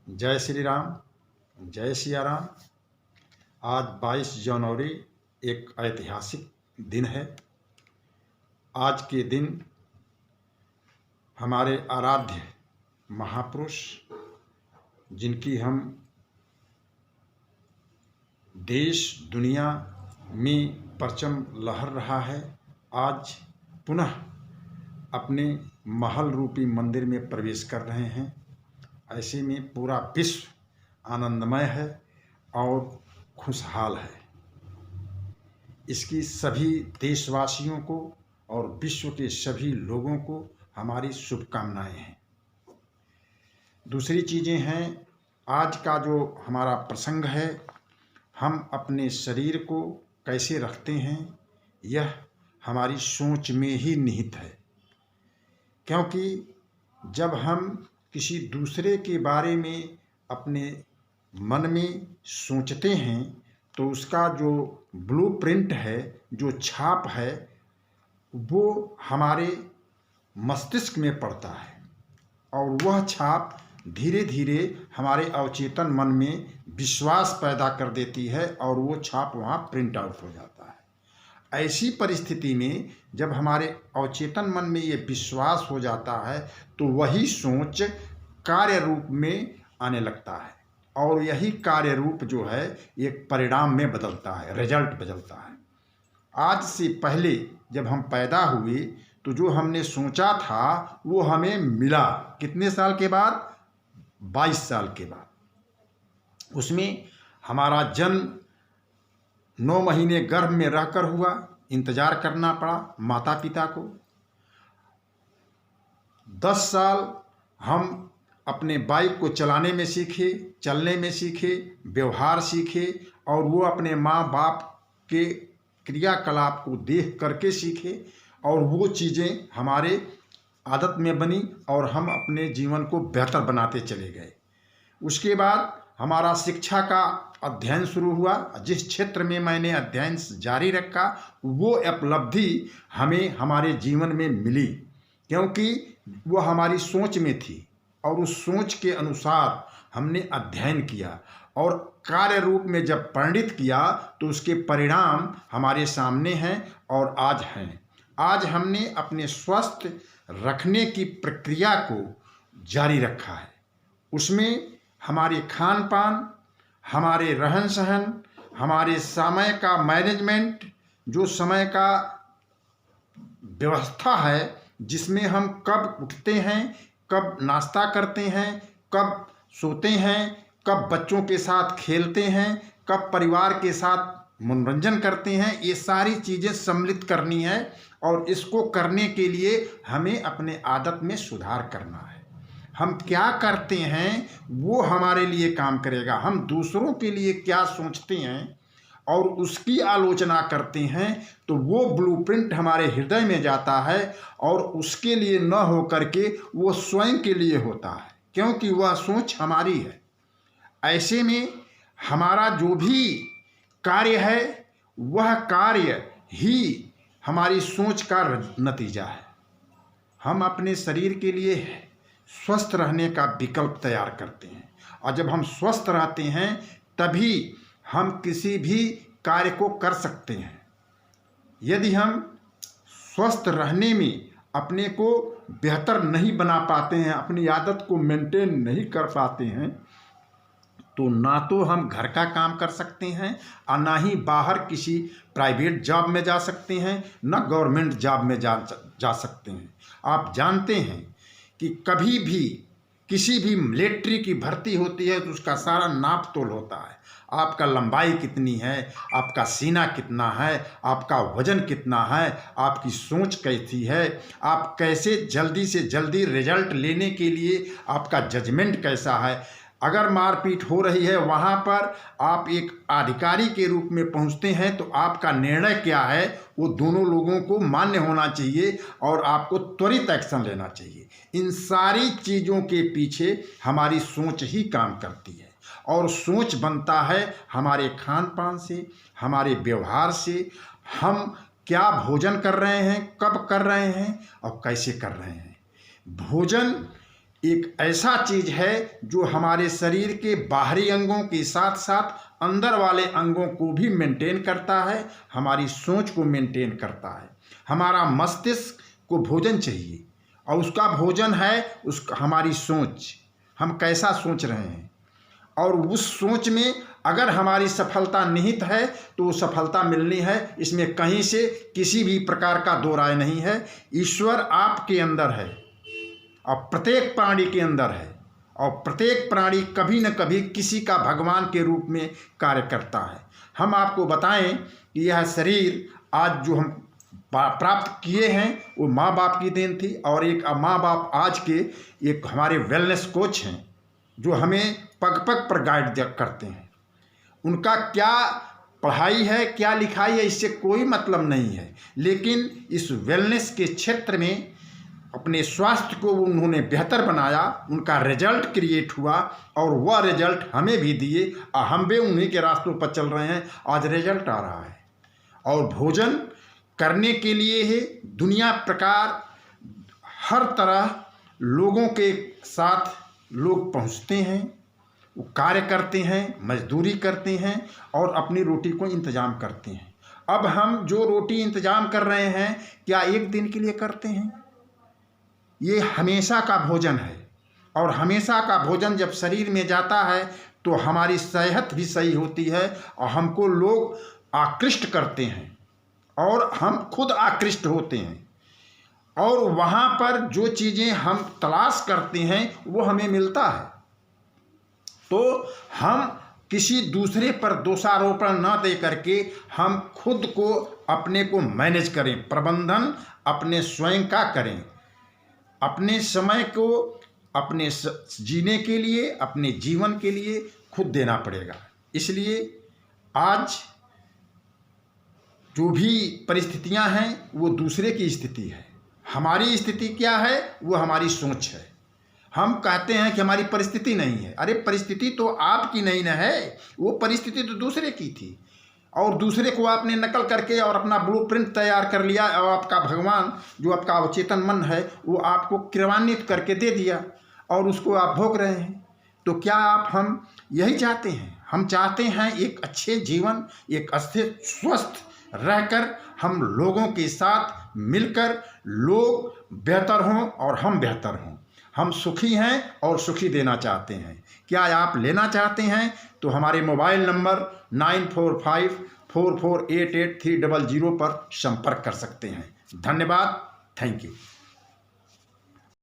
जय श्री राम, जय सिया राम। आज 22 जनवरी एक ऐतिहासिक दिन है। आज के दिन हमारे आराध्य महापुरुष, जिनकी हम देश दुनिया में परचम लहर रहा है, आज पुनः अपने महल रूपी मंदिर में प्रवेश कर रहे हैं। ऐसे में पूरा विश्व आनंदमय है और खुशहाल है। इसकी सभी देशवासियों को और विश्व के सभी लोगों को हमारी शुभकामनाएं हैं। दूसरी चीज़ें हैं, आज का जो हमारा प्रसंग है, हम अपने शरीर को कैसे रखते हैं, यह हमारी सोच में ही निहित है। क्योंकि जब हम किसी दूसरे के बारे में अपने मन में सोचते हैं तो उसका जो ब्लूप्रिंट है, जो छाप है, वो हमारे मस्तिष्क में पड़ता है और वह छाप धीरे धीरे हमारे अवचेतन मन में विश्वास पैदा कर देती है और वो छाप वहाँ प्रिंट आउट हो जाता है। ऐसी परिस्थिति में जब हमारे अवचेतन मन में ये विश्वास हो जाता है तो वही सोच कार्य रूप में आने लगता है और यही कार्य रूप जो है एक परिणाम में बदलता है, रिजल्ट बदलता है। आज से पहले जब हम पैदा हुए तो जो हमने सोचा था वो हमें मिला। कितने साल के बाद? 22 साल के बाद। उसमें हमारा जन्म 9 महीने गर्भ में रहकर हुआ, इंतजार करना पड़ा माता पिता को। 10 साल हम अपने बाइक को चलाने में सीखे, चलने में सीखे, व्यवहार सीखे और वो अपने माँ बाप के क्रियाकलाप को देख करके सीखे और वो चीज़ें हमारे आदत में बनी और हम अपने जीवन को बेहतर बनाते चले गए। उसके बाद हमारा शिक्षा का अध्ययन शुरू हुआ। जिस क्षेत्र में मैंने अध्ययन जारी रखा वो उपलब्धि हमें हमारे जीवन में मिली, क्योंकि वो हमारी सोच में थी और उस सोच के अनुसार हमने अध्ययन किया और कार्य रूप में जब परिणित किया तो उसके परिणाम हमारे सामने हैं और आज हैं। आज हमने अपने स्वस्थ रखने की प्रक्रिया को जारी रखा है। उसमें हमारे खान पान, हमारे रहन सहन, हमारे समय का मैनेजमेंट, जो समय का व्यवस्था है जिसमें हम कब उठते हैं, कब नाश्ता करते हैं, कब सोते हैं, कब बच्चों के साथ खेलते हैं, कब परिवार के साथ मनोरंजन करते हैं, ये सारी चीज़ें सम्मिलित करनी है और इसको करने के लिए हमें अपने आदत में सुधार करना है। हम क्या करते हैं वो हमारे लिए काम करेगा। हम दूसरों के लिए क्या सोचते हैं और उसकी आलोचना करते हैं तो वो ब्लूप्रिंट हमारे हृदय में जाता है और उसके लिए न हो करके वो स्वयं के लिए होता है, क्योंकि वह सोच हमारी है। ऐसे में हमारा जो भी कार्य है वह कार्य ही हमारी सोच का नतीजा है। हम अपने शरीर के लिए स्वस्थ रहने का विकल्प तैयार करते हैं और जब हम स्वस्थ रहते हैं तभी हम किसी भी कार्य को कर सकते हैं। यदि हम स्वस्थ रहने में अपने को बेहतर नहीं बना पाते हैं, अपनी आदत को मेंटेन नहीं कर पाते हैं, तो ना तो हम घर का काम कर सकते हैं और ना ही बाहर किसी प्राइवेट जॉब में जा सकते हैं, ना गवर्नमेंट जॉब में जा सकते हैं। आप जानते हैं कि कभी भी किसी भी मिलिट्री की भर्ती होती है तो उसका सारा नाप तोल होता है। आपका लंबाई कितनी है, आपका सीना कितना है, आपका वजन कितना है, आपकी सोच कैसी है, आप कैसे जल्दी से जल्दी रिजल्ट लेने के लिए आपका जजमेंट कैसा है। अगर मारपीट हो रही है वहाँ पर आप एक अधिकारी के रूप में पहुँचते हैं तो आपका निर्णय क्या है वो दोनों लोगों को मान्य होना चाहिए और आपको त्वरित एक्शन लेना चाहिए। इन सारी चीज़ों के पीछे हमारी सोच ही काम करती है और सोच बनता है हमारे खान पान से, हमारे व्यवहार से। हम क्या भोजन कर रहे हैं, कब कर रहे हैं और कैसे कर रहे हैं। भोजन एक ऐसा चीज है जो हमारे शरीर के बाहरी अंगों के साथ साथ अंदर वाले अंगों को भी मेंटेन करता है, हमारी सोच को मेंटेन करता है। हमारा मस्तिष्क को भोजन चाहिए और उसका भोजन है हमारी सोच, हम कैसा सोच रहे हैं। और उस सोच में अगर हमारी सफलता निहित है तो वो सफलता मिलनी है, इसमें कहीं से किसी भी प्रकार का दो राय नहीं है। ईश्वर आपके अंदर है और प्रत्येक प्राणी के अंदर है, और प्रत्येक प्राणी कभी न कभी किसी का भगवान के रूप में कार्य करता है। हम आपको बताएं कि यह शरीर आज जो हम प्राप्त किए हैं वो माँ बाप की देन थी, और एक माँ बाप आज के एक हमारे वेलनेस कोच हैं जो हमें पग पग पर गाइड करते हैं। उनका क्या पढ़ाई है क्या लिखाई है इससे कोई मतलब नहीं है, लेकिन इस वेलनेस के क्षेत्र में अपने स्वास्थ्य को उन्होंने बेहतर बनाया, उनका रिजल्ट क्रिएट हुआ और वह रिजल्ट हमें भी दिए और हम भी उन्हीं के रास्तों पर चल रहे हैं। आज रिजल्ट आ रहा है। और भोजन करने के लिए ही दुनिया प्रकार हर तरह लोगों के साथ लोग पहुंचते हैं, वो कार्य करते हैं, मजदूरी करते हैं और अपनी रोटी को इंतजाम करते हैं। अब हम जो रोटी इंतजाम कर रहे हैं क्या एक दिन के लिए करते हैं? ये हमेशा का भोजन है, और हमेशा का भोजन जब शरीर में जाता है तो हमारी सेहत भी सही होती है और हमको लोग आकृष्ट करते हैं और हम खुद आकृष्ट होते हैं, और वहाँ पर जो चीज़ें हम तलाश करते हैं वो हमें मिलता है। तो हम किसी दूसरे पर दोषारोपण न दे करके हम खुद को अपने को मैनेज करें, प्रबंधन अपने स्वयं का करें। अपने समय को अपने जीने के लिए, अपने जीवन के लिए खुद देना पड़ेगा। इसलिए आज जो भी परिस्थितियां हैं वो दूसरे की स्थिति है, हमारी स्थिति क्या है वो हमारी सोच है। हम कहते हैं कि हमारी परिस्थिति नहीं है, अरे परिस्थिति तो आपकी नहीं न है, वो परिस्थिति तो दूसरे की थी, और दूसरे को आपने नकल करके और अपना ब्लूप्रिंट तैयार कर लिया, और आपका भगवान जो आपका अवचेतन मन है वो आपको क्रियान्वित करके दे दिया और उसको आप भोग रहे हैं। तो क्या आप हम यही चाहते हैं? हम चाहते हैं एक अच्छे जीवन, एक अस्थिर स्वस्थ रहकर हम लोगों के साथ मिलकर लोग बेहतर हों और हम बेहतर हों। हम सुखी हैं और सुखी देना चाहते हैं। क्या आप लेना चाहते हैं? तो हमारे मोबाइल नंबर 9454488300 पर संपर्क कर सकते हैं। धन्यवाद। Thank you.